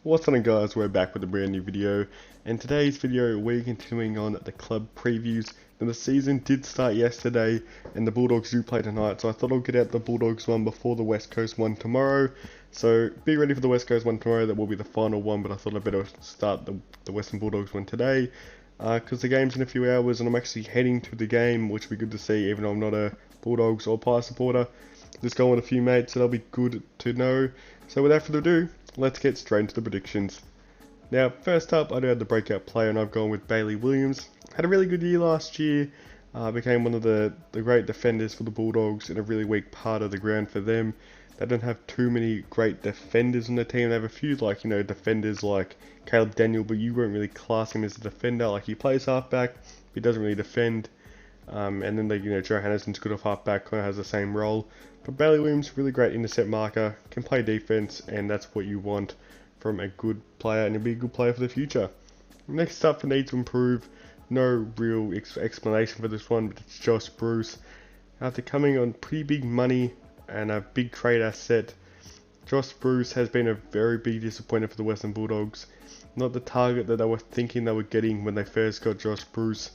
What's on guys, we're back with a brand new video, and today's video we're continuing on the club previews. Now the season did start yesterday and the Bulldogs do play tonight, so I thought I'll get out the Bulldogs one before the West Coast one tomorrow. So be ready for the West Coast one tomorrow, that will be the final one, but I thought I'd better start the Western Bulldogs one today. Because the game's in a few hours and I'm actually heading to the game, which will be good to see even though I'm not a Bulldogs or Pie supporter. Just going with a few mates, so that'll be good to know. So without further ado, let's get straight into the predictions. Now, first up, I do have the breakout player, and I've gone with Bailey Williams. Had a really good year last year. Became one of the great defenders for the Bulldogs in a really weak part of the ground for them. They don't have too many great defenders on the team. They have a few, like, defenders like Caleb Daniel, but you won't really class him as a defender. Like, he plays halfback, but he doesn't really defend. And then Joe Hannison's good off halfback, kind of has the same role. But Bailey Williams, really great intercept marker, can play defense, and that's what you want from a good player, and he'll be a good player for the future. Next up, for need to improve, no real explanation for this one, but it's Josh Bruce. After coming on pretty big money and a big trade asset, Josh Bruce has been a very big disappointment for the Western Bulldogs. Not the target that they were thinking they were getting when they first got Josh Bruce.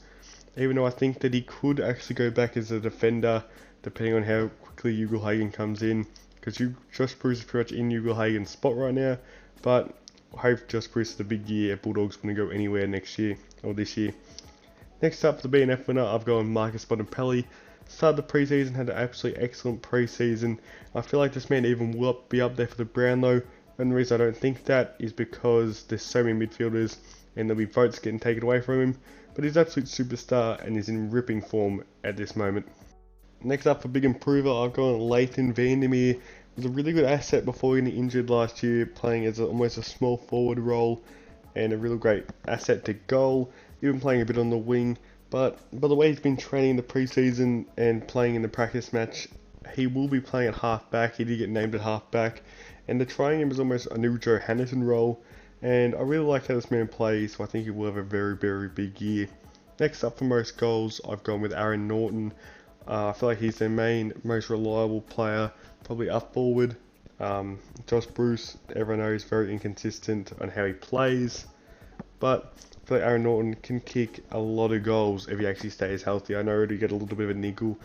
Even though I think that he could actually go back as a defender, depending on how quickly Ugle-Hagan comes in. Because Josh Bruce is pretty much in Ugle-Hagan's spot right now. But I hope Josh Bruce is a big year. Bulldogs going to go anywhere next year, or this year. Next up, for the BNF winner, I've gone Marcus Bontempelli. Started the preseason, had an absolutely excellent preseason. I feel like this man even will be up there for the Brownlow. And the reason I don't think that is because there's so many midfielders and there'll be votes getting taken away from him. But he's an absolute superstar and is in ripping form at this moment. Next up, for big improver, I've gone Lathan Vandermeer. Was a really good asset before getting injured last year, playing as almost a small forward role, and a real great asset to goal, even playing a bit on the wing. But by the way he's been training in the preseason and playing in the practice match, he will be playing at halfback. He did get named at halfback, and they're trying him as almost a new Joe Hannison role. And I really like how this man plays, so I think he will have a very, very big year. Next up, for most goals, I've gone with Aaron Norton. I feel like he's their most reliable player, probably up forward. Josh Bruce, everyone knows, very inconsistent on how he plays. But I feel like Aaron Norton can kick a lot of goals if he actually stays healthy. I know he get a little bit of a niggle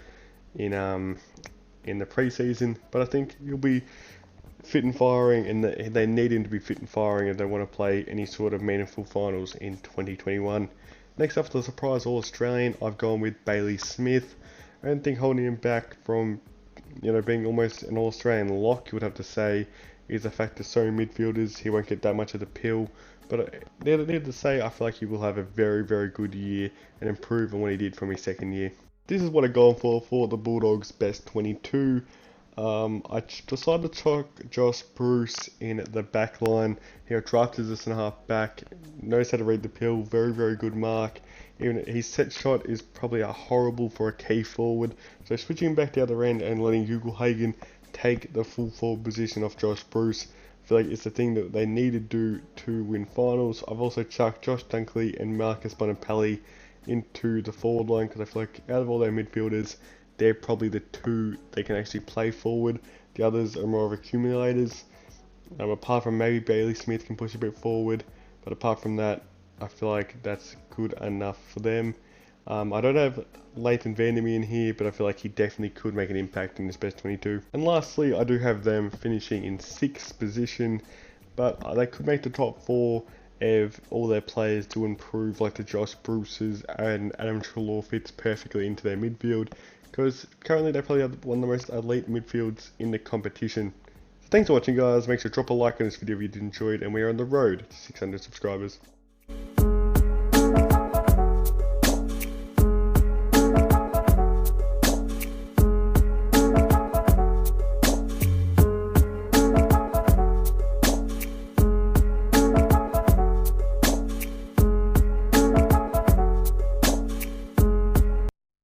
in the preseason, but I think he'll be fit and firing, and they need him to be fit and firing if they want to play any sort of meaningful finals in 2021. Next up, for the surprise All-Australian, I've gone with Bailey Smith. I don't think holding him back from being almost an All-Australian lock, you would have to say, is the fact that so many midfielders, he won't get that much of the pill. But needless to say, I feel like he will have a very, very good year and improve on what he did from his second year. This is what I've gone for the Bulldogs best 22. I decided to chuck Josh Bruce in the back line. He got drafted as a half back, knows how to read the pill, very, very good mark. Even his set shot is probably horrible for a key forward. So switching him back the other end and letting Ugle-Hagan take the full forward position off Josh Bruce, I feel like it's the thing that they need to do to win finals. I've also chucked Josh Dunkley and Marcus Bontempelli into the forward line because I feel like out of all their midfielders, they're probably the two they can actually play forward. The others are more of accumulators. Apart from maybe Bailey Smith can push a bit forward, but apart from that, I feel like that's good enough for them. I don't have Lathan Vandermeer in here, but I feel like he definitely could make an impact in this best 22. And lastly, I do have them finishing in 6th position, but they could make the top 4 if all their players do improve, like the Josh Bruces, and Adam Treloar fits perfectly into their midfield, because currently they probably have one of the most elite midfields in the competition. So thanks for watching, guys. Make sure to drop a like on this video if you did enjoy it, and we are on the road to 600 subscribers.